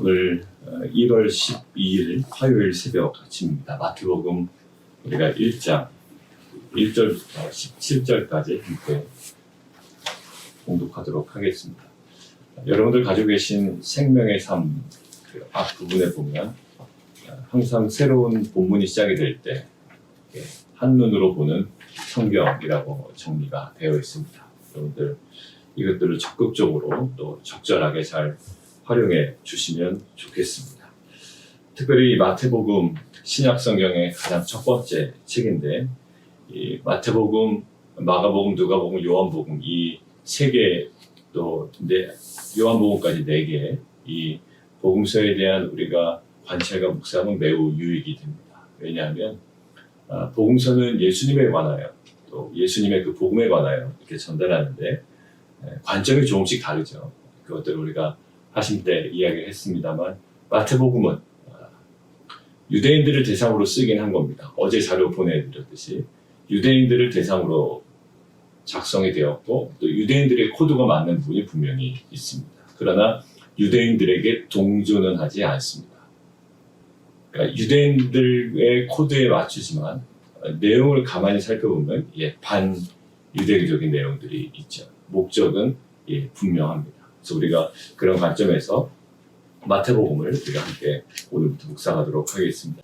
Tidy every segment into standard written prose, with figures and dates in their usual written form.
오늘 1월 12일 화요일 새벽 아침입니다. 마태복음 우리가 1장 1절부터 17절까지 함께 봉독하도록 하겠습니다. 여러분들 가지고 계신 생명의 삶 그 앞부분에 보면 항상 새로운 본문이 시작이 될 때 한눈으로 보는 성경이라고 정리가 되어 있습니다. 여러분들 이것들을 적극적으로 또 적절하게 잘 활용해 주시면 좋겠습니다. 특별히 마태복음 신약성경의 가장 첫 번째 책인데 이 마태복음, 마가복음, 누가복음, 요한복음 이 세 개 또 요한복음까지 4개 이 복음서에 대한 우리가 관찰과 묵상은 매우 유익이 됩니다. 왜냐하면 복음서는 예수님에 관하여 또 예수님의 그 복음에 관하여 이렇게 전달하는데 관점이 조금씩 다르죠. 그것들을 우리가 하심 때 이야기를 했습니다만 마태복음은 유대인들을 대상으로 쓰긴 한 겁니다. 어제 자료 보내드렸듯이 유대인들을 대상으로 작성이 되었고 또 유대인들의 코드가 맞는 부분이 분명히 있습니다. 그러나 유대인들에게 동조는 하지 않습니다. 그러니까 유대인들의 코드에 맞추지만 내용을 가만히 살펴보면 반유대적인 내용들이 있죠. 목적은 분명합니다. 그래서 우리가 그런 관점에서 마태복음을 우리가 함께 오늘부터 묵상하도록 하겠습니다.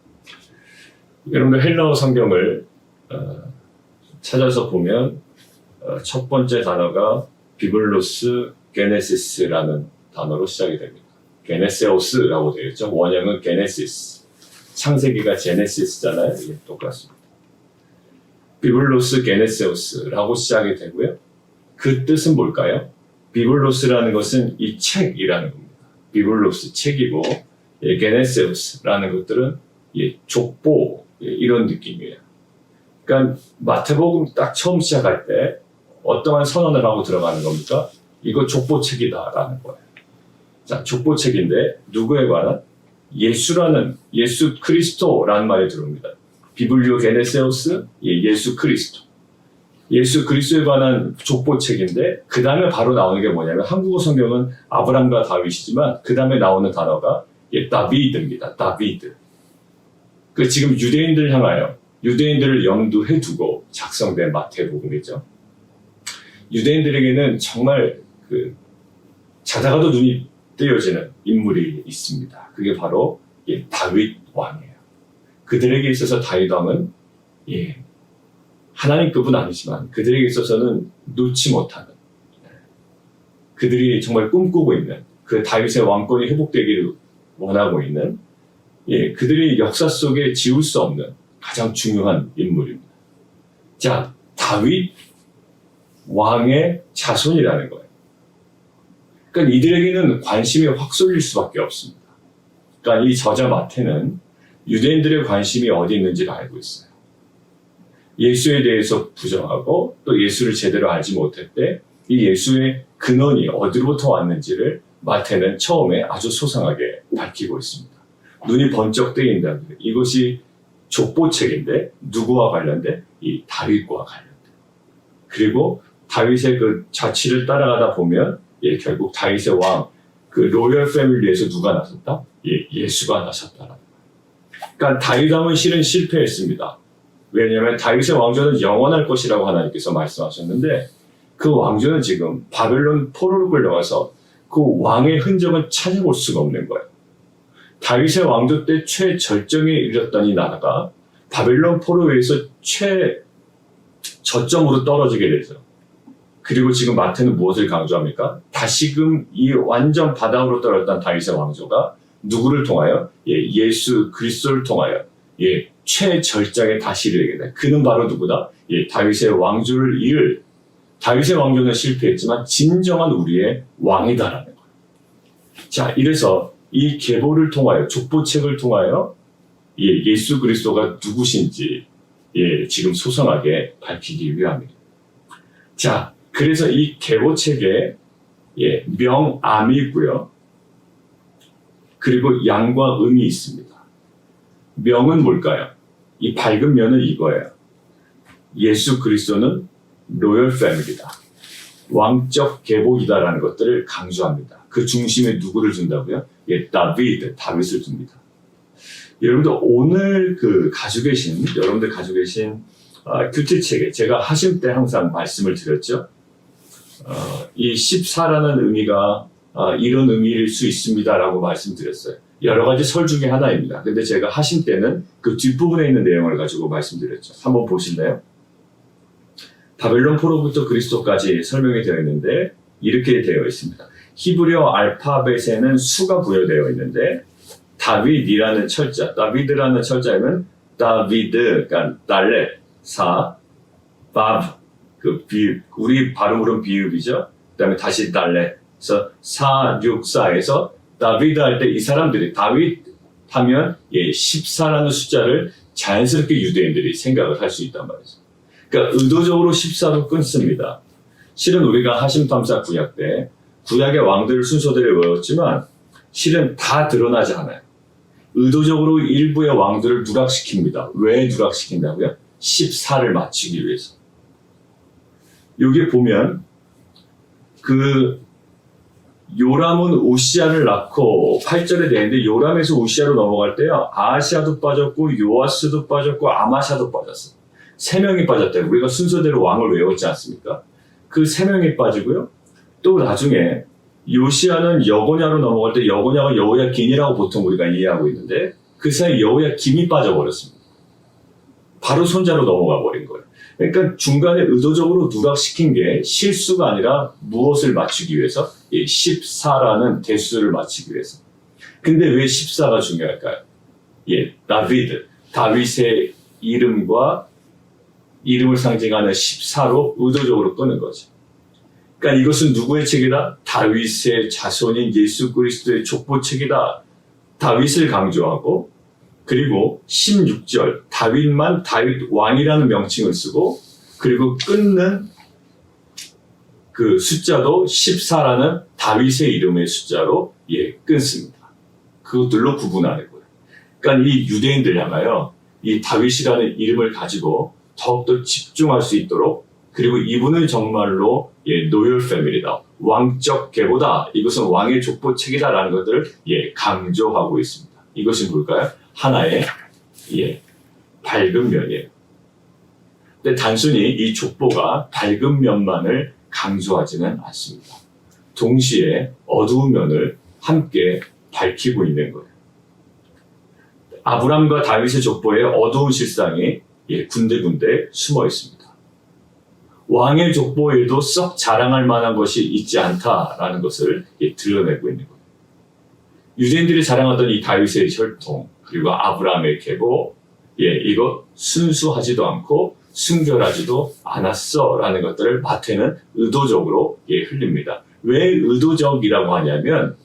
여러분들 헬라어 성경을 찾아서 보면 첫 번째 단어가 비블로스 게네시스라는 단어로 시작이 됩니다. 게네세오스라고 되어 있죠. 원형은 게네시스. 창세기가 제네시스잖아요. 이게 똑같습니다. 비블로스 게네세오스라고 시작이 되고요. 그 뜻은 뭘까요? 비블로스라는 것은 이 책이라는 겁니다. 비블로스 책이고 게네세오스라는 것들은 족보 이런 느낌이에요. 그러니까 마태복음 딱 처음 시작할 때 어떠한 선언을 하고 들어가는 겁니까? 이거 족보책이다라는 거예요. 자, 족보책인데 누구에 관한? 예수 그리스도라는 말이 들어옵니다. 비블리오 게네세오스, 예수 그리스도. 예수 그리스도에 관한 족보책인데 그 다음에 바로 나오는 게 뭐냐면 한국어 성경은 아브람과 다윗이지만 그 다음에 나오는 단어가 다비드입니다. 다비드. 그 지금 유대인들을 향하여 유대인들을 염두에 두고 작성된 마태복음이죠. 유대인들에게는 정말 자다가도 눈이 뜨여지는 인물이 있습니다. 그게 바로 다윗 왕이에요. 그들에게 있어서 다윗 왕은 하나님급은 아니지만 그들에게 있어서는 놓지 못하는 그들이 정말 꿈꾸고 있는 그 다윗의 왕권이 회복되기를 원하고 있는 그들이 역사 속에 지울 수 없는 가장 중요한 인물입니다. 자, 다윗 왕의 자손이라는 거예요. 그러니까 이들에게는 관심이 확 쏠릴 수밖에 없습니다. 그러니까 이 저자 마태는 유대인들의 관심이 어디 있는지를 알고 있어요. 예수에 대해서 부정하고 또 예수를 제대로 알지 못했대 이 예수의 근원이 어디로부터 왔는지를 마태는 처음에 아주 소상하게 밝히고 있습니다. 눈이 번쩍 뜨인다는 거예요. 이것이 족보책인데 누구와 관련된? 이 다윗과 관련된. 그리고 다윗의 그 자취를 따라가다 보면 결국 다윗의 왕, 그 로열 패밀리에서 누가 나섰다? 예수가 나섰다라는 거예요. 그러니까 다윗 왕은 실은 실패했습니다. 왜냐하면 다윗의 왕조는 영원할 것이라고 하나님께서 말씀하셨는데 그 왕조는 지금 바벨론 포로로 끌려가서 그 왕의 흔적은 찾아볼 수가 없는 거예요. 다윗의 왕조 때 최절정에 이르렀던 이 나라가 바벨론 포로에 의해서 최저점으로 떨어지게 되죠. 그리고 지금 마태는 무엇을 강조합니까? 다시금 이 완전 바닥으로 떨어졌던 다윗의 왕조가 누구를 통하여? 예수 그리스도를 통하여 최절정에 다시 이르게 돼. 그는 바로 누구다? 다윗의 왕조를 이을 다윗의 왕조는 실패했지만 진정한 우리의 왕이다라는 거예요. 자, 이래서 이 계보를 통하여 족보책을 통하여 예수 그리스도가 누구신지 지금 소상하게 밝히기 위함입니다. 자, 그래서 이 계보책에 명암이 있고요. 그리고 양과 음이 있습니다. 명은 뭘까요? 이 밝은 면은 이거예요. 예수 그리스도는 로열 패밀리다. 왕적 계복이다라는 것들을 강조합니다. 그 중심에 누구를 둔다고요? 예, 다윗을 둡니다. 여러분들 오늘 여러분들 가지고 계신 큐티책에 제가 하심 때 항상 말씀을 드렸죠. 이 14라는 의미가 이런 의미일 수 있습니다라고 말씀드렸어요. 여러 가지 설 중에 하나입니다. 근데 제가 하심 때는 그 뒷부분에 있는 내용을 가지고 말씀드렸죠. 한번 보실래요? 바벨론 포로부터 그리스도까지 설명이 되어 있는데 이렇게 되어 있습니다. 히브리어 알파벳에는 수가 부여되어 있는데 다윗이라는 철자, 다비드라는 철자에는 다비드, 그러니까 달렛, 사, 밥, 우리 발음으로는 비읍이죠. 그 다음에 다시 달렛. 그래서 4, 6, 4에서 다비드 할 때 이 사람들이 다윗 하면 14라는 숫자를 자연스럽게 유대인들이 생각을 할 수 있단 말이죠. 그러니까 의도적으로 14로 끊습니다. 실은 우리가 하심탐사 구약 때 구약의 왕들을 순서대로 외웠지만 실은 다 드러나지 않아요. 의도적으로 일부의 왕들을 누락시킵니다. 왜 누락시킨다고요? 14를 맞추기 위해서. 여기 보면 요람은 우시아를 낳고 8절에 되어 있는데 요람에서 우시아로 넘어갈 때요. 아하시아도 빠졌고 요아스도 빠졌고 아마샤도 빠졌어요. 3명이 빠졌대요. 우리가 순서대로 왕을 외웠지 않습니까? 그 3명이 빠지고요. 또 나중에 요시아는 여고냐로 넘어갈 때 여고냐가 여호야긴이라고 보통 우리가 이해하고 있는데 그 사이 여호야김이 빠져버렸습니다. 바로 손자로 넘어가 버린 거예요. 그러니까 중간에 의도적으로 누락시킨 게 실수가 아니라 무엇을 맞추기 위해서? 14라는 대수를 맞추기 위해서. 근데 왜 14가 중요할까요? 다윗의 이름을 상징하는 14로 의도적으로 끄는 거죠. 그러니까 이것은 누구의 책이다? 다윗의 자손인 예수 그리스도의 족보책이다. 다윗을 강조하고 그리고 16절 다윗만 다윗 왕이라는 명칭을 쓰고 그리고 끊는 그 숫자도 14라는 다윗의 이름의 숫자로 끊습니다. 그것들로 구분하는 거예요. 그러니까 이 유대인들 향하여 이 다윗이라는 이름을 가지고 더욱더 집중할 수 있도록 그리고 이분은 정말로 노열 패밀리다. 왕적 계보다. 이것은 왕의 족보책이다라는 것들을 강조하고 있습니다. 이것이 뭘까요? 하나의 밝은 면이에요. 근데 단순히 이 족보가 밝은 면만을 강조하지는 않습니다. 동시에 어두운 면을 함께 밝히고 있는 거예요. 아브람과 다윗의 족보에 어두운 실상이 군데군데 숨어 있습니다. 왕의 족보에도 썩 자랑할 만한 것이 있지 않다라는 것을 드러내고 있는 거예요. 유대인들이 자랑하던 이 다윗의 혈통 그리고 아브라함의 계보 이거 순수하지도 않고 순결하지도 않았어라는 것들을 마태는 의도적으로 흘립니다. 왜 의도적이라고 하냐면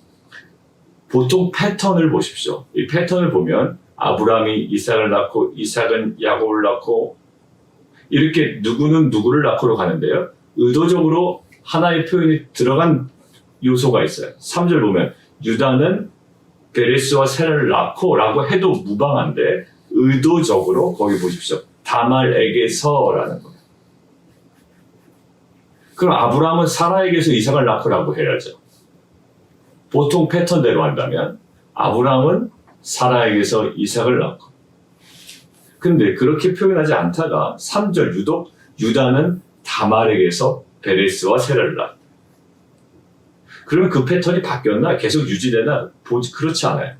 보통 패턴을 보십시오. 이 패턴을 보면 아브라함이 이삭을 낳고 이삭은 야곱을 낳고 이렇게 누구는 누구를 낳고로 가는데요. 의도적으로 하나의 표현이 들어간 요소가 있어요. 3절 보면 유다는 베레스와 세라를 낳고 라고 해도 무방한데 의도적으로 거기 보십시오. 다말에게서라는 거예요. 그럼 아브라함은 사라에게서 이삭을 낳고라고 해야죠. 보통 패턴대로 한다면 아브라함은 사라에게서 이삭을 낳고 근데 그렇게 표현하지 않다가 3절 유독 유다는 다말에게서 베레스와 세라를 낳았다. 그러면 그 패턴이 바뀌었나? 계속 유지되나? 그렇지 않아요.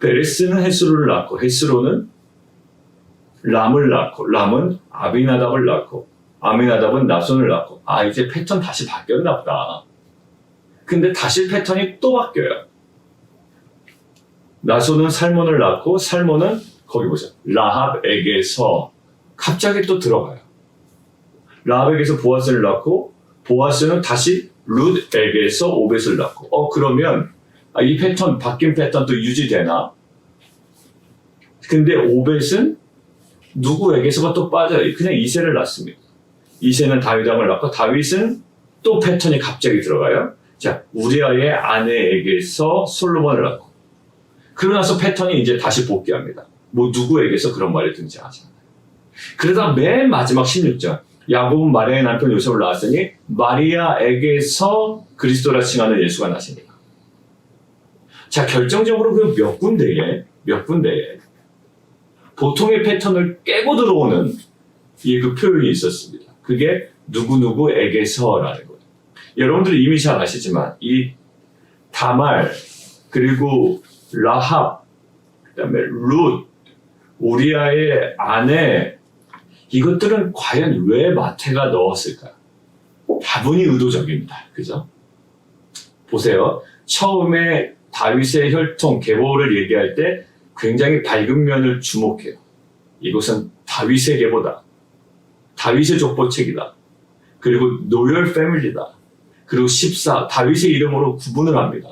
베레스는 헤스로를 낳고 헤스로는 람을 낳고 람은 아미나답을 낳고 아미나답은 나손을 낳고 이제 패턴 다시 바뀌었나 보다. 근데 다시 패턴이 또 바뀌어요. 나손은 살몬을 낳고 살몬은 거기 보세요. 라합에게서 갑자기 또 들어가요. 라합에게서 보아스를 낳고 보아스는 다시 룻에게서 오벳을 낳고 그러면 이 패턴 바뀐 패턴 또 유지되나? 근데 오벳은 누구에게서가 또 빠져요. 그냥 이새를 낳습니다. 이새는 다윗 왕을 낳고 다윗은 또 패턴이 갑자기 들어가요. 자, 우리아의 아내에게서 솔로몬을 낳고 그러고 나서 패턴이 이제 다시 복귀합니다. 누구에게서 그런 말이 등장하지 않아요. 그러다 맨 마지막 16절 야곱은 마리아의 남편 요셉을 낳았으니 마리아에게서 그리스도라 칭하는 예수가 나시니까. 자, 결정적으로 그 몇 군데에 보통의 패턴을 깨고 들어오는 그 표현이 있었습니다. 그게 누구누구에게서라는 거예요. 여러분들이 이미 잘 아시지만 이 다말, 그리고 라합, 그다음에 룻, 우리아의 아내, 이것들은 과연 왜 마태가 넣었을까요? 다분히 의도적입니다. 그죠? 보세요. 처음에 다윗의 혈통, 계보를 얘기할 때 굉장히 밝은 면을 주목해요. 이것은 다윗의 계보다. 다윗의 족보책이다. 그리고 노열 패밀리다. 그리고 14, 다윗의 이름으로 구분을 합니다.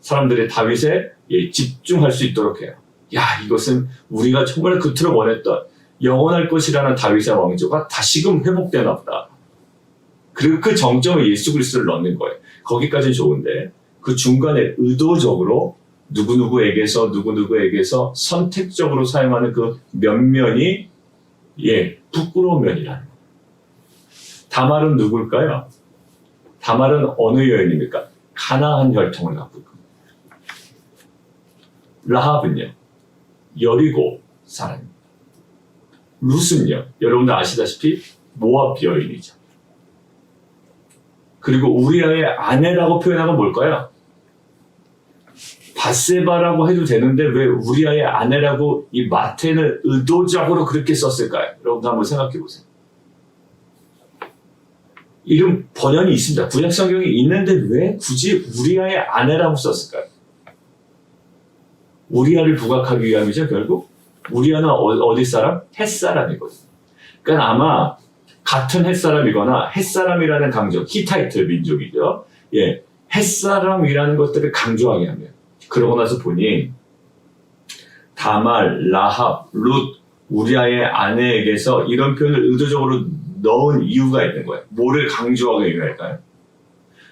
사람들이 다윗에 집중할 수 있도록 해요. 야, 이것은 우리가 정말 그토록 원했던 영원할 것이라는 다윗의 왕조가 다시금 회복되나 보다. 그리고 그 정점에 예수 그리스도를 넣는 거예요. 거기까지는 좋은데 그 중간에 의도적으로 누구누구에게서 선택적으로 사용하는 그 면면이 부끄러운 면이라는 거예요. 다말은 누굴까요? 다말은 어느 여인입니까? 가나안 혈통을 갖고 있고, 라합은요 여리고 사람입니다. 룻은요 여러분들 아시다시피 모압 여인이죠. 그리고 우리아의 아내라고 표현한 건 뭘까요? 밧세바라고 해도 되는데 왜 우리아의 아내라고 이 마태는 의도적으로 그렇게 썼을까요? 여러분들 한번 생각해 보세요. 이름 번연이 있습니다. 구약 성경에 있는데 왜 굳이 우리아의 아내라고 썼을까요? 우리아를 부각하기 위함이죠. 결국 우리아는 어디 사람? 햇사람이거든요. 그러니까 아마 같은 햇사람이거나 햇사람이라는 강조, 히타이트 민족이죠. 햇사람이라는 것들을 강조하게 하면 그러고 나서 보니 다말, 라합, 룻, 우리아의 아내에게서 이런 표현을 의도적으로 넣은 이유가 있는 거예요. 뭐를 강조하기 위할까요?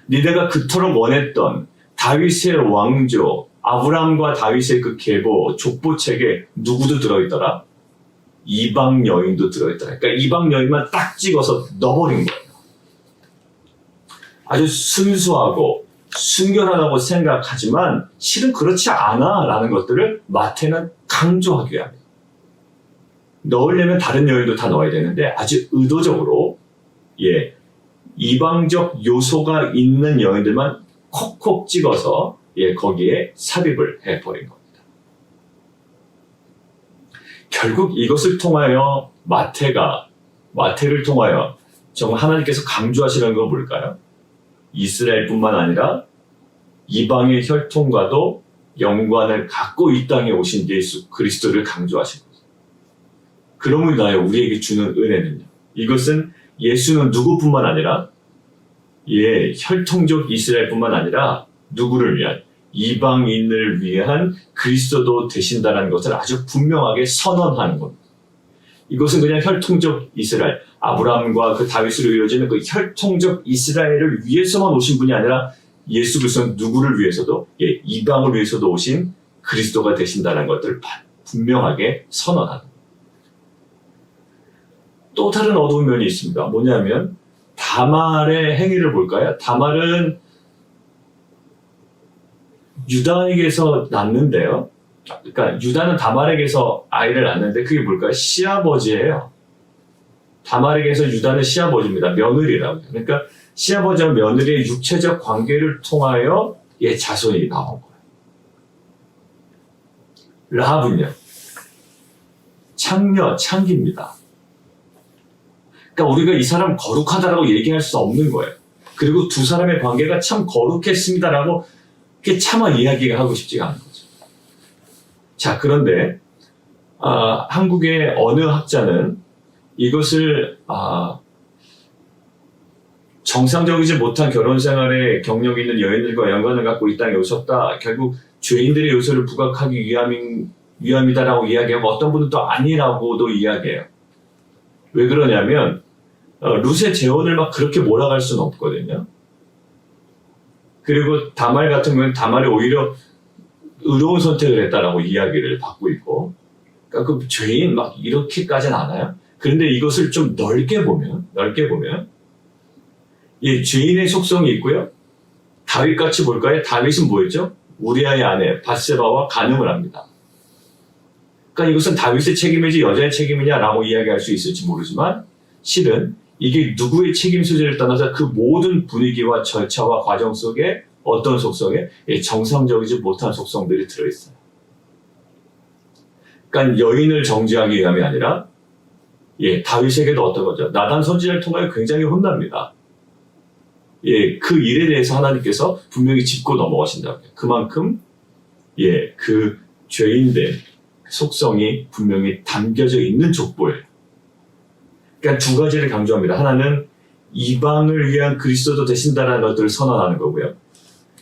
니네가 그토록 원했던 다윗의 왕조, 아브라함과 다윗의 그 계보, 족보책에 누구도 들어있더라? 이방 여인도 들어있더라. 그러니까 이방 여인만 딱 찍어서 넣어버린 거예요. 아주 순수하고 순결하다고 생각하지만 실은 그렇지 않아 라는 것들을 마태는 강조하기 위함이에요. 넣으려면 다른 여인도 다 넣어야 되는데 아주 의도적으로 이방적 요소가 있는 여인들만 콕콕 찍어서 거기에 삽입을 해버린 겁니다. 결국 이것을 통하여 마태를 통하여 정말 하나님께서 강조하시는 건 뭘까요? 이스라엘뿐만 아니라 이방의 혈통과도 연관을 갖고 이 땅에 오신 예수 그리스도를 강조하신 거죠. 그러므로 인하여 우리에게 주는 은혜는요. 이것은 예수는 누구뿐만 아니라 혈통적 이스라엘뿐만 아니라 누구를 위한 이방인을 위한 그리스도도 되신다는 것을 아주 분명하게 선언하는 겁니다. 이것은 그냥 혈통적 이스라엘, 아브라함과 그 다윗으로 이루어지는 그 혈통적 이스라엘을 위해서만 오신 분이 아니라 예수 그리스도는 누구를 위해서도 이방을 위해서도 오신 그리스도가 되신다는 것들을 분명하게 선언하는 겁니다. 또 다른 어두운 면이 있습니다. 뭐냐면 다말의 행위를 볼까요? 다말은 유다에게서 낳는데요. 그러니까 유다는 다말에게서 아이를 낳는데 그게 뭘까요? 시아버지예요. 다말에게서 유다는 시아버지입니다. 며느리라고. 그러니까 시아버지와 며느리의 육체적 관계를 통하여 자손이 나온 거예요. 라합은요. 창기입니다. 그러니까 우리가 이 사람 거룩하다라고 얘기할 수 없는 거예요. 그리고 두 사람의 관계가 참 거룩했습니다라고 이렇게 차마 이야기가 하고 싶지가 않은 거죠. 자, 그런데 한국의 어느 학자는 이것을 정상적이지 못한 결혼 생활에 경력이 있는 여인들과 연관을 갖고 이 땅에 오셨다. 결국 죄인들의 요소를 부각하기 위함이다라고 이야기하고 어떤 분은 또 아니라고도 이야기해요. 왜 그러냐면 룻의 재혼을 막 그렇게 몰아갈 수는 없거든요. 그리고 다말 같은 경우는 다말이 오히려 의로운 선택을 했다라고 이야기를 받고 있고, 그러니까 그 죄인 막 이렇게까지는 않아요. 그런데 이것을 좀 넓게 보면, 이 죄인의 속성이 있고요. 다윗같이 볼까요? 다윗은 뭐였죠? 우리아의 아내 밧세바와 간음을 합니다. 그러니까 이것은 다윗의 책임이지 여자의 책임이냐라고 이야기할 수 있을지 모르지만 실은 이게 누구의 책임 소재를 떠나서 그 모든 분위기와 절차와 과정 속에 어떤 속성에 정상적이지 못한 속성들이 들어있어요. 그러니까 여인을 정죄하기 위함이 아니라 다윗에게도 어떤 거죠? 나단 선지자를 통하여 굉장히 혼납니다. 그 일에 대해서 하나님께서 분명히 짚고 넘어가신다고요. 그만큼 그 죄인된 속성이 분명히 담겨져 있는 족보예요. 그러니까 두 가지를 강조합니다. 하나는 이방을 위한 그리스도도 되신다는 것들을 선언하는 거고요.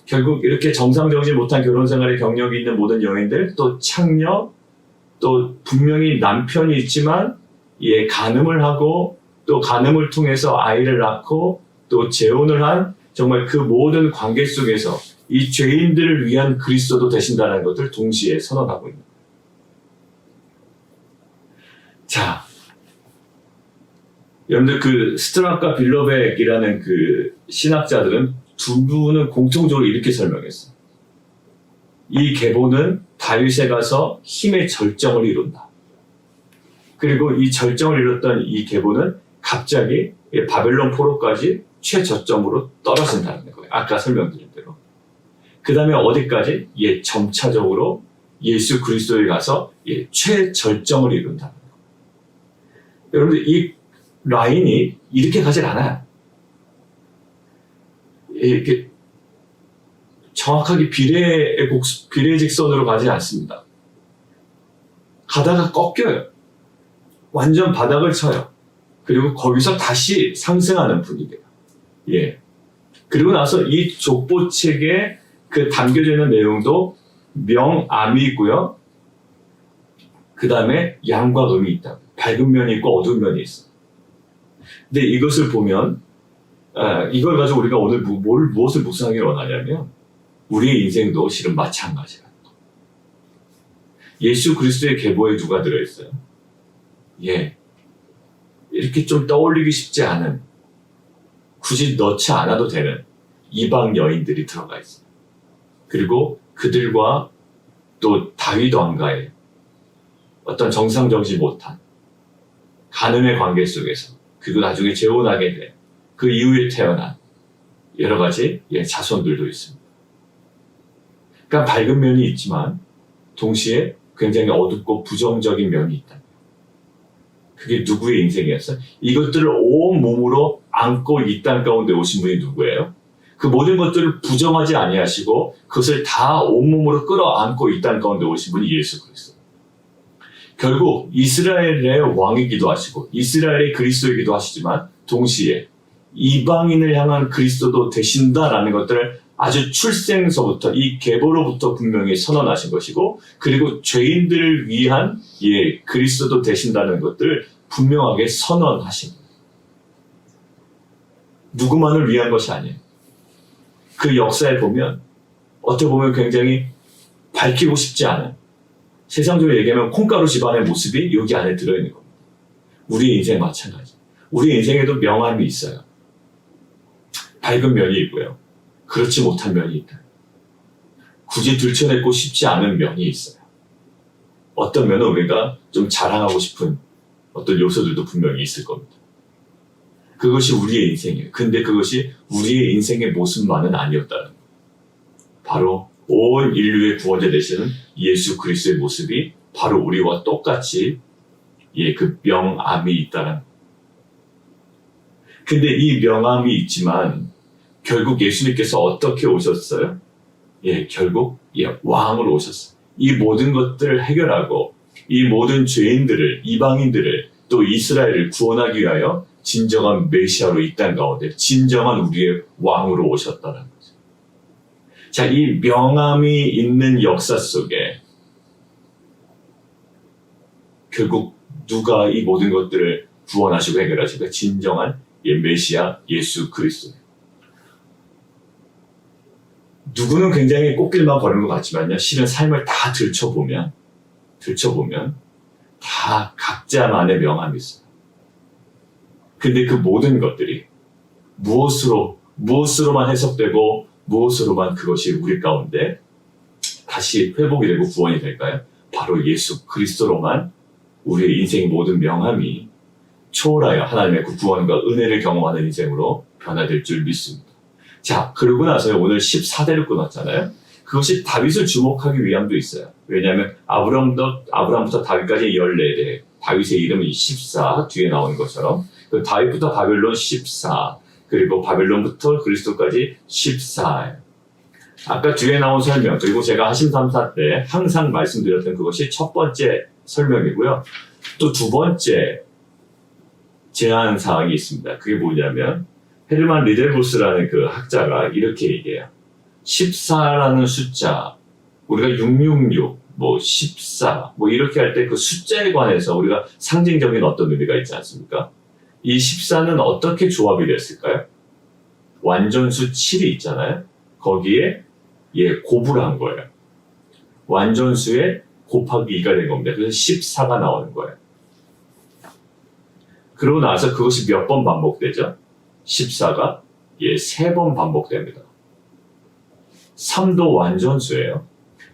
결국 이렇게 정상적이지 못한 결혼 생활의 경력이 있는 모든 여인들, 또 창녀, 또 분명히 남편이 있지만 간음을 하고 또 간음을 통해서 아이를 낳고 또 재혼을 한 정말 그 모든 관계 속에서 이 죄인들을 위한 그리스도도 되신다는 것을 동시에 선언하고 있는 거예요. 자, 여러분들 그 스트락과 빌러백이라는 그 신학자들은 두 분은 공통적으로 이렇게 설명했어요. 이 계보는 다윗에 가서 힘의 절정을 이룬다. 그리고 이 절정을 이뤘던 이 계보는 갑자기 바벨론 포로까지 최저점으로 떨어진다는 거예요. 아까 설명드린 대로. 그 다음에 어디까지? 점차적으로 예수 그리스도에 가서 최절정을 이룬다는 거예요. 여러분들 이 라인이 이렇게 가질 않아요. 이렇게 정확하게 비례직선으로 가지 않습니다. 가다가 꺾여요. 완전 바닥을 쳐요. 그리고 거기서 다시 상승하는 분위기예요. 그리고 나서 이 족보책에 그 담겨져 있는 내용도 명암이 있고요. 그 다음에 양과 음이 있다. 밝은 면이 있고 어두운 면이 있어. 근데 이것을 보면 이걸 가지고 우리가 오늘 무엇을 묵상하기를 원하냐면 우리의 인생도 실은 마찬가지야. 예수 그리스도의 계보에 누가 들어있어요? 이렇게 좀 떠올리기 쉽지 않은, 굳이 넣지 않아도 되는 이방 여인들이 들어가 있어요. 그리고 그들과 또 다윗 왕가의 어떤 정상적이지 못한 간음의 관계 속에서, 그리고 나중에 재혼하게 된 그 이후에 태어난 여러 가지 자손들도 있습니다. 그러니까 밝은 면이 있지만 동시에 굉장히 어둡고 부정적인 면이 있다. 그게 누구의 인생이었어요? 이것들을 온 몸으로 안고 이 땅 가운데 오신 분이 누구예요? 그 모든 것들을 부정하지 아니하시고 그것을 다 온몸으로 끌어안고 이 땅 가운데 오신 분이 예수 그리스도. 결국 이스라엘의 왕이기도 하시고 이스라엘의 그리스도이기도 하시지만 동시에 이방인을 향한 그리스도도 되신다라는 것들을 아주 출생서부터 이 계보로부터 분명히 선언하신 것이고, 그리고 죄인들을 위한 그리스도도 되신다는 것들을 분명하게 선언하신 거예요. 누구만을 위한 것이 아니에요. 그 역사에 보면 어떻게 보면 굉장히 밝히고 싶지 않은, 세상적으로 얘기하면 콩가루 집안의 모습이 여기 안에 들어있는 겁니다. 우리 인생 마찬가지. 우리 인생에도 명암이 있어요. 밝은 면이 있고요. 그렇지 못한 면이 있다. 굳이 들춰내고 싶지 않은 면이 있어요. 어떤 면은 우리가 좀 자랑하고 싶은 어떤 요소들도 분명히 있을 겁니다. 그것이 우리의 인생이에요. 근데 그것이 우리의 인생의 모습만은 아니었다는 거예요. 바로 온 인류의 구원자 되시는 예수 그리스도의 모습이 바로 우리와 똑같이 그 명암이 있다는 거예요. 근데 이 명암이 있지만 결국 예수님께서 어떻게 오셨어요? 결국 왕으로 오셨어요. 이 모든 것들을 해결하고 이 모든 죄인들을, 이방인들을, 또 이스라엘을 구원하기 위하여 진정한 메시아로 이 땅 가운데 진정한 우리의 왕으로 오셨다는 거죠. 자, 이 명암이 있는 역사 속에 결국 누가 이 모든 것들을 구원하시고 해결하시고 진정한 메시아 예수 그리스도예요. 누구는 굉장히 꽃길만 걸은 것 같지만요, 실은 삶을 다 들춰보면 다 각자만의 명암이 있어요. 근데 그 모든 것들이 무엇으로만 해석되고 무엇으로만 그것이 우리 가운데 다시 회복이 되고 구원이 될까요? 바로 예수 그리스도로만 우리의 인생의 모든 명함이 초월하여 하나님의 그 구원과 은혜를 경험하는 인생으로 변화될 줄 믿습니다. 자, 그러고 나서 오늘 14대를 끊었잖아요. 그것이 다윗을 주목하기 위함도 있어요. 왜냐하면 아브라함부터 다윗까지 14대, 다윗의 이름은 14 뒤에 나오는 것처럼 그 다윗부터 바벨론 14, 그리고 바벨론부터 그리스도까지 14. 아까 뒤에 나온 설명, 그리고 제가 하심삼사 때 항상 말씀드렸던 그것이 첫 번째 설명이고요. 또 두 번째 제한 사항이 있습니다. 그게 뭐냐면 헤르만 리델보스라는 그 학자가 이렇게 얘기해요. 14라는 숫자, 우리가 666, 14, 이렇게 할 때 그 숫자에 관해서 우리가 상징적인 어떤 의미가 있지 않습니까? 이 14는 어떻게 조합이 됐을까요? 완전수 7이 있잖아요. 거기에 곱을 한 거예요. 완전수에 곱하기 2가 된 겁니다. 그래서 14가 나오는 거예요. 그러고 나서 그것이 몇 번 반복되죠? 14가 3번 반복됩니다. 3도 완전수예요.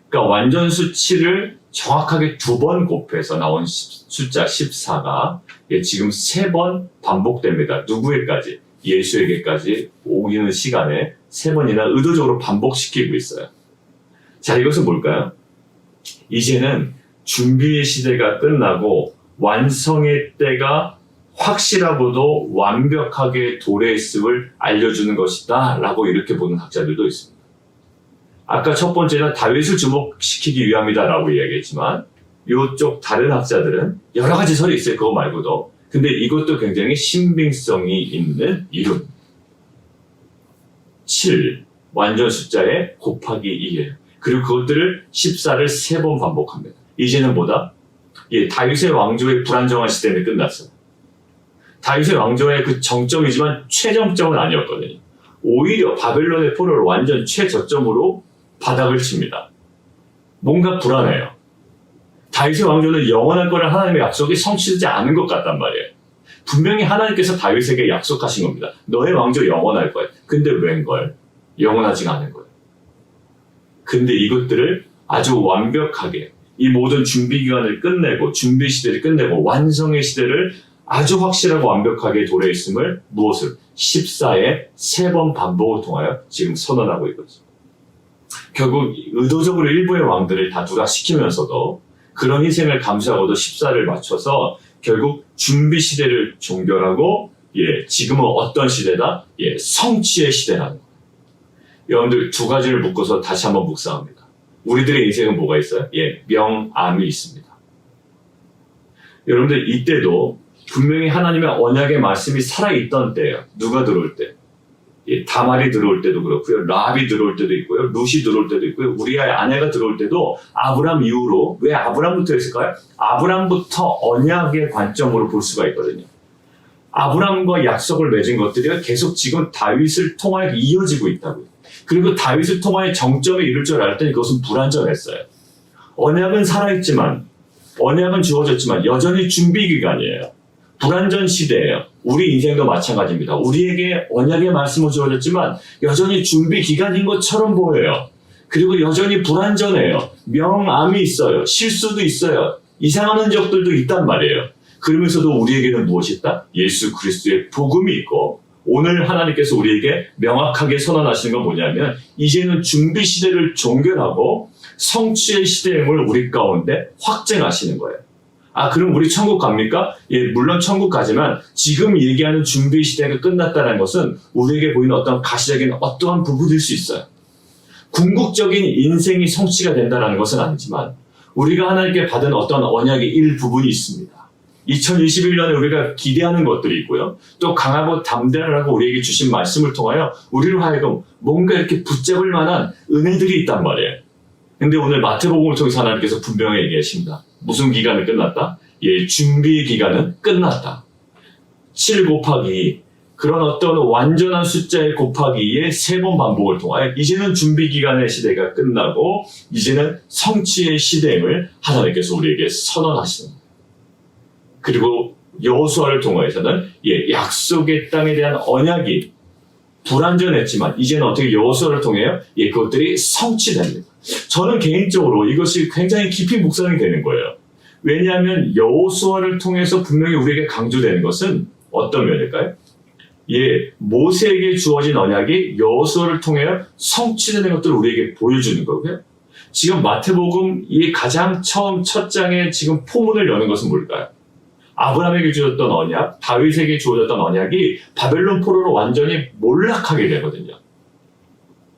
그러니까 완전수 7을 정확하게 2번 곱해서 나온 숫자 14가 지금 3번 반복됩니다. 누구에까지? 예수에게까지 오는 시간에 3번이나 의도적으로 반복시키고 있어요. 자, 이것은 뭘까요? 이제는 준비의 시대가 끝나고 완성의 때가 확실하고도 완벽하게 도래했음을 알려주는 것이다 라고 이렇게 보는 학자들도 있습니다. 아까 첫 번째는 다윗을 주목시키기 위함이다 라고 이야기했지만 이쪽 다른 학자들은 여러 가지 설이 있어요. 그거 말고도. 근데 이것도 굉장히 신빙성이 있는 이름. 7, 완전 숫자에 곱하기 2예요. 그리고 그것들을 14를 3번 반복합니다. 이제는 뭐다? 다윗의 왕조의 불안정한 시대는 끝났어요. 다윗의 왕조의 그 정점이지만 최정점은 아니었거든요. 오히려 바벨론의 포로를 완전 최저점으로 바닥을 칩니다. 뭔가 불안해요. 다윗의 왕조는 영원할 거라는 하나님의 약속이 성취되지 않은 것 같단 말이에요. 분명히 하나님께서 다윗에게 약속하신 겁니다. 너의 왕조 영원할 거야. 근데 웬걸? 영원하지가 않은 거예요. 근데 이것들을 아주 완벽하게 이 모든 준비 기간을 끝내고 준비 시대를 끝내고 완성의 시대를 아주 확실하고 완벽하게 도래했음을 무엇을? 14의 3번 반복을 통하여 지금 선언하고 있거든요. 결국 의도적으로 일부의 왕들을 다 누락시키면서도 그런 희생을 감수하고도 14를 맞춰서 결국 준비 시대를 종결하고 지금은 어떤 시대다? 성취의 시대라는 거예요. 여러분들 두 가지를 묶어서 다시 한번 묵상합니다. 우리들의 인생은 뭐가 있어요? 명암이 있습니다. 여러분들 이때도 분명히 하나님의 언약의 말씀이 살아있던 때예요. 누가 들어올 때? 다말이 들어올 때도 그렇고요. 라합이 들어올 때도 있고요. 룻이 들어올 때도 있고요. 우리의 아내가 들어올 때도 아브람 이후로 왜 아브람부터 했을까요? 아브람부터 언약의 관점으로 볼 수가 있거든요. 아브람과 약속을 맺은 것들이 계속 지금 다윗을 통하여 이어지고 있다고요. 그리고 다윗을 통하여 정점에 이룰 줄 알았더니 그것은 불완전했어요. 언약은 살아있지만 언약은 주어졌지만 여전히 준비 기간이에요. 불완전 시대예요. 우리 인생도 마찬가지입니다. 우리에게 언약의 말씀은 주어졌지만 여전히 준비 기간인 것처럼 보여요. 그리고 여전히 불완전해요. 명암이 있어요. 실수도 있어요. 이상한 흔적들도 있단 말이에요. 그러면서도 우리에게는 무엇이 있다? 예수 그리스도의 복음이 있고 오늘 하나님께서 우리에게 명확하게 선언하시는 건 뭐냐면 이제는 준비 시대를 종결하고 성취의 시대임을 우리 가운데 확증하시는 거예요. 그럼 우리 천국 갑니까? 물론 천국 가지만 지금 얘기하는 준비 시대가 끝났다는 것은 우리에게 보이는 어떤 가시적인 어떠한 부분일 수 있어요. 궁극적인 인생이 성취가 된다는 것은 아니지만 우리가 하나님께 받은 어떤 언약의 일부분이 있습니다. 2021년에 우리가 기대하는 것들이 있고요. 또 강하고 담대하라고 우리에게 주신 말씀을 통하여 우리로 하여금 뭔가 이렇게 붙잡을 만한 은혜들이 있단 말이에요. 근데 오늘 마태복음을 통해서 하나님께서 분명히 얘기하십니다. 무슨 기간이 끝났다? 준비 기간은 끝났다. 7 곱하기 그런 어떤 완전한 숫자의 곱하기 2의 3번 반복을 통하여 이제는 준비 기간의 시대가 끝나고 이제는 성취의 시대임을 하나님께서 우리에게 선언하시는 거예요. 그리고 여호수아를 통해서는 약속의 땅에 대한 언약이 불완전했지만 이제는 어떻게 여호수아를 통해요? 그것들이 성취됩니다. 저는 개인적으로 이것이 굉장히 깊이 묵상이 되는 거예요. 왜냐하면 여호수아를 통해서 분명히 우리에게 강조되는 것은 어떤 면일까요? 모세에게 주어진 언약이 여호수아를 통해 성취되는 것들을 우리에게 보여주는 거고요. 지금 마태복음 이 가장 처음 첫 장에 지금 포문을 여는 것은 뭘까요? 아브라함에게 주어졌던 언약, 다윗에게 주어졌던 언약이 바벨론 포로로 완전히 몰락하게 되거든요.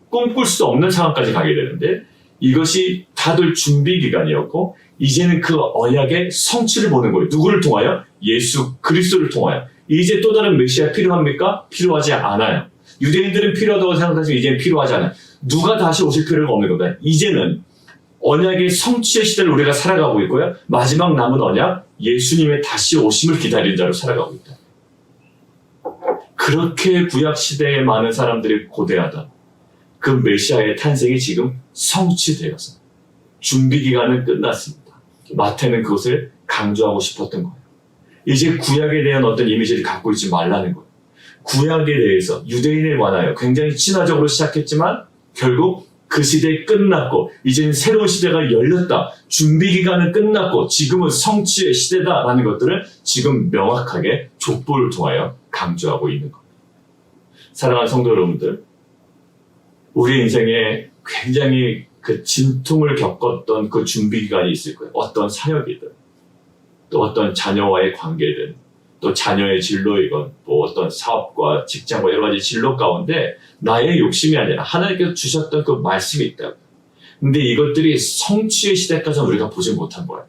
꿈꿀 수 없는 상황까지 가게 되는데 이것이 다들 준비 기간이었고 이제는 그 언약의 성취를 보는 거예요. 누구를 통하여? 예수 그리스도를 통하여. 이제 또 다른 메시아 필요합니까? 필요하지 않아요. 유대인들은 필요하다고 생각하지만 이제는 필요하지 않아요. 누가 다시 오실 필요가 없는 겁니다. 이제는 언약의 성취의 시대를 우리가 살아가고 있고요. 마지막 남은 언약, 예수님의 다시 오심을 기다리는 자로 살아가고 있다. 그렇게 구약 시대에 많은 사람들이 고대하던 그 메시아의 탄생이 지금 성취되어서 준비 기간은 끝났습니다. 마태는 그것을 강조하고 싶었던 거예요. 이제 구약에 대한 어떤 이미지를 갖고 있지 말라는 거예요. 구약에 대해서 유대인에 관하여 굉장히 친화적으로 시작했지만 결국 그 시대에 끝났고 이제는 새로운 시대가 열렸다. 준비 기간은 끝났고 지금은 성취의 시대다라는 것들을 지금 명확하게 족보를 통하여 강조하고 있는 겁니다. 사랑하는 성도 여러분들, 우리 인생에 굉장히 그 진통을 겪었던 그 준비 기간이 있을 거예요. 어떤 사역이든 또 어떤 자녀와의 관계든 또 자녀의 진로이건 뭐 어떤 사업과 직장과 여러 가지 진로 가운데 나의 욕심이 아니라 하나님께서 주셨던 그 말씀이 있다고. 근데 이것들이 성취의 시대까지는 우리가 보지 못한 거예요.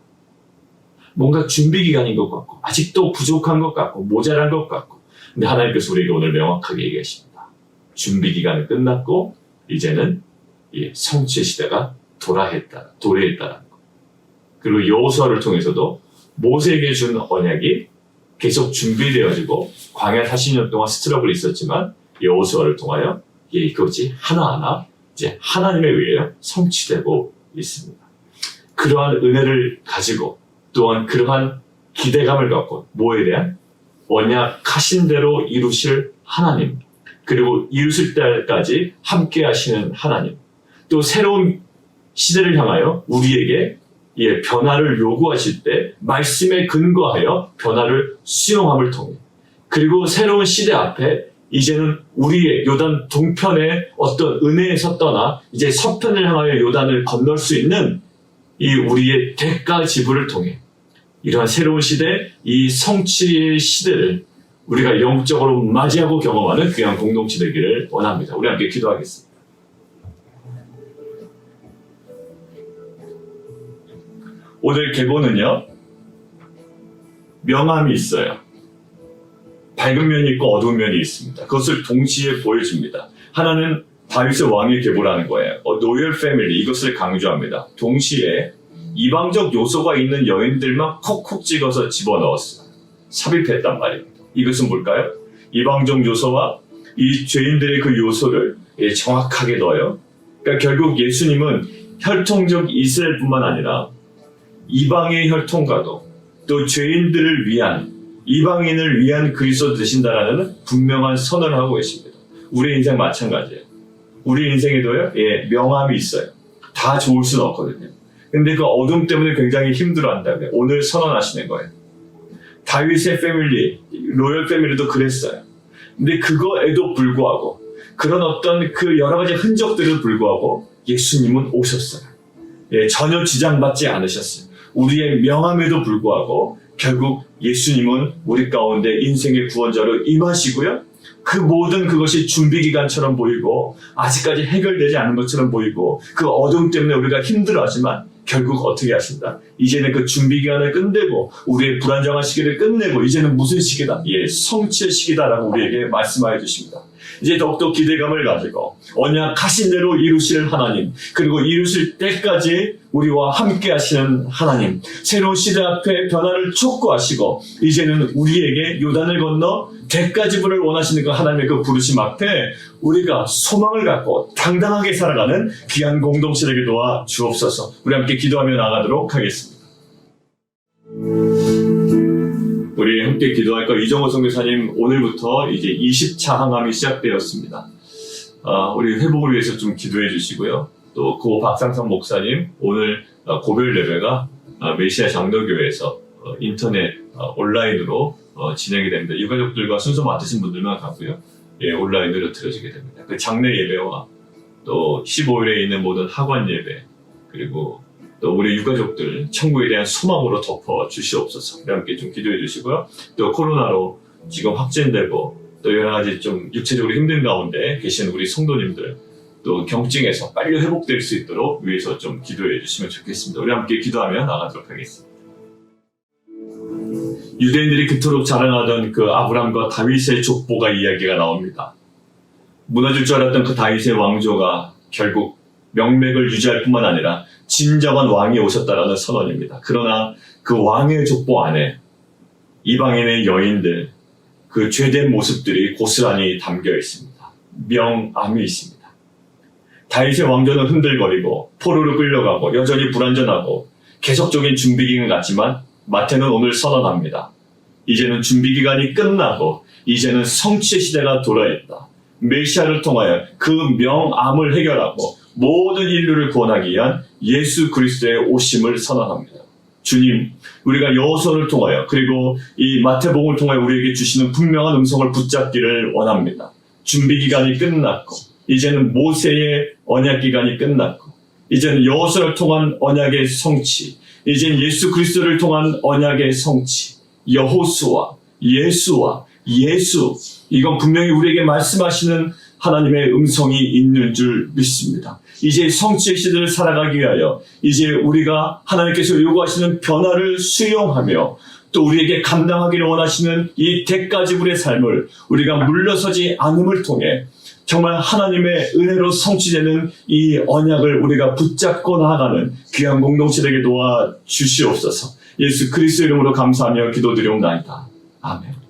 뭔가 준비 기간인 것 같고 아직도 부족한 것 같고 모자란 것 같고 근데 하나님께서 우리에게 오늘 명확하게 얘기하십니다. 준비 기간은 끝났고 이제는 성취의 시대가 도래했다라는 것. 그리고 여호수아를 통해서도 모세에게 준 언약이 계속 준비되어지고 광야 40년 동안 스트러글이 있었지만 여호수아를 통하여 그것이 하나하나 이제 하나님에 의해 성취되고 있습니다. 그러한 은혜를 가지고 또한 그러한 기대감을 갖고 뭐에 대한 언약하신 대로 이루실 하나님 그리고 이루실 때까지 함께 하시는 하나님 또 새로운 시대를 향하여 우리에게 변화를 요구하실 때 말씀에 근거하여 변화를 수용함을 통해 그리고 새로운 시대 앞에 이제는 우리의 요단 동편의 어떤 은혜에서 떠나 이제 서편을 향하여 요단을 건널 수 있는 이 우리의 대가 지불을 통해 이러한 새로운 시대, 이 성취의 시대를 우리가 영적으로 맞이하고 경험하는 귀한 공동체 되기를 원합니다. 우리 함께 기도하겠습니다. 오늘 계보는요, 명암이 있어요. 밝은 면이 있고 어두운 면이 있습니다. 그것을 동시에 보여줍니다. 하나는 다윗의 왕의 계보라는 거예요. 로열 패밀리, 이것을 강조합니다. 동시에 이방적 요소가 있는 여인들만 콕콕 찍어서 집어넣었어요. 삽입했단 말입니다. 이것은 뭘까요? 이방적 요소와 이 죄인들의 그 요소를 정확하게 넣어요. 그러니까 결국 예수님은 혈통적 이스라엘뿐만 아니라 이방의 혈통과도 또 죄인들을 위한 이방인을 위한 그리스도 되신다라는 분명한 선언을 하고 계십니다. 우리 인생 마찬가지예요. 우리 인생에도요, 명암이 있어요. 다 좋을 수는 없거든요. 근데 그 어둠 때문에 굉장히 힘들어한다고요. 오늘 선언하시는 거예요. 다윗의 패밀리, 로열 패밀리도 그랬어요. 근데 그거에도 불구하고 그런 어떤 그 여러 가지 흔적들에도 불구하고 예수님은 오셨어요. 전혀 지장받지 않으셨어요. 우리의 명함에도 불구하고 결국 예수님은 우리 가운데 인생의 구원자로 임하시고요. 그 모든 그것이 준비기간처럼 보이고 아직까지 해결되지 않은 것처럼 보이고 그 어둠 때문에 우리가 힘들어하지만 결국 어떻게 하신다? 이제는 그 준비기간을 끝내고 우리의 불안정한 시기를 끝내고 이제는 무슨 시기다? 성취의 시기다라고 우리에게 말씀하여 주십니다. 이제 더욱더 기대감을 가지고 언약하신 대로 이루실 하나님 그리고 이루실 때까지 우리와 함께 하시는 하나님 새로운 시대 앞에 변화를 촉구하시고 이제는 우리에게 요단을 건너 대가지불을 원하시는 그 하나님의 그 부르심 앞에 우리가 소망을 갖고 당당하게 살아가는 귀한 공동체 되게 도와 주옵소서. 우리 함께 기도하며 나가도록 하겠습니다. 우리 함께 기도할까? 이정호 선교사님 오늘부터 이제 20차 항암이 시작되었습니다. 우리 회복을 위해서 좀 기도해 주시고요. 또 고 박상선 목사님 오늘 고별 예배가 메시아 장로교회에서 인터넷 온라인으로 진행이 됩니다. 유가족들과 순서 맡으신 분들만 가고요. 예, 온라인으로 들어지게 됩니다. 그 장례 예배와 또 15일에 있는 모든 학원 예배 그리고 또 우리 유가족들 천국에 대한 소망으로 덮어 주시옵소서. 함께 좀 기도해 주시고요. 또 코로나로 지금 확진되고 또 여러 가지 좀 육체적으로 힘든 가운데 계신 우리 성도님들 또 경증에서 빨리 회복될 수 있도록 위해서 좀 기도해 주시면 좋겠습니다. 우리 함께 기도하며 나가도록 하겠습니다. 유대인들이 그토록 자랑하던 그 아브람과 다윗의 족보가 이야기가 나옵니다. 무너질 줄 알았던 그 다윗의 왕조가 결국 명맥을 유지할 뿐만 아니라 진정한 왕이 오셨다라는 선언입니다. 그러나 그 왕의 족보 안에 이방인의 여인들, 그 죄된 모습들이 고스란히 담겨 있습니다. 명암이 있습니다. 다윗의 왕조는 흔들거리고 포로로 끌려가고 여전히 불완전하고 계속적인 준비기간 같지만 마태는 오늘 선언합니다. 이제는 준비기간이 끝나고 이제는 성취의 시대가 돌아있다. 메시아를 통하여 그 명암을 해결하고 모든 인류를 구원하기 위한 예수 그리스도의 오심을 선언합니다. 주님, 우리가 여호수아를 통하여 그리고 이 마태복음을 통하여 우리에게 주시는 분명한 음성을 붙잡기를 원합니다. 준비기간이 끝났고 이제는 모세의 언약기간이 끝났고 이제는 여호수아를 통한 언약의 성취, 이제는 예수 그리스도를 통한 언약의 성취, 여호수아, 예수와 예수, 이건 분명히 우리에게 말씀하시는 하나님의 음성이 있는 줄 믿습니다. 이제 성취의 시대를 살아가기 위하여 이제 우리가 하나님께서 요구하시는 변화를 수용하며 또 우리에게 감당하기를 원하시는 이 대가지불의 삶을 우리가 물러서지 않음을 통해 정말 하나님의 은혜로 성취되는 이 언약을 우리가 붙잡고 나아가는 귀한 공동체 되게 도와주시옵소서. 예수 그리스도 이름으로 감사하며 기도드리옵나이다. 아멘.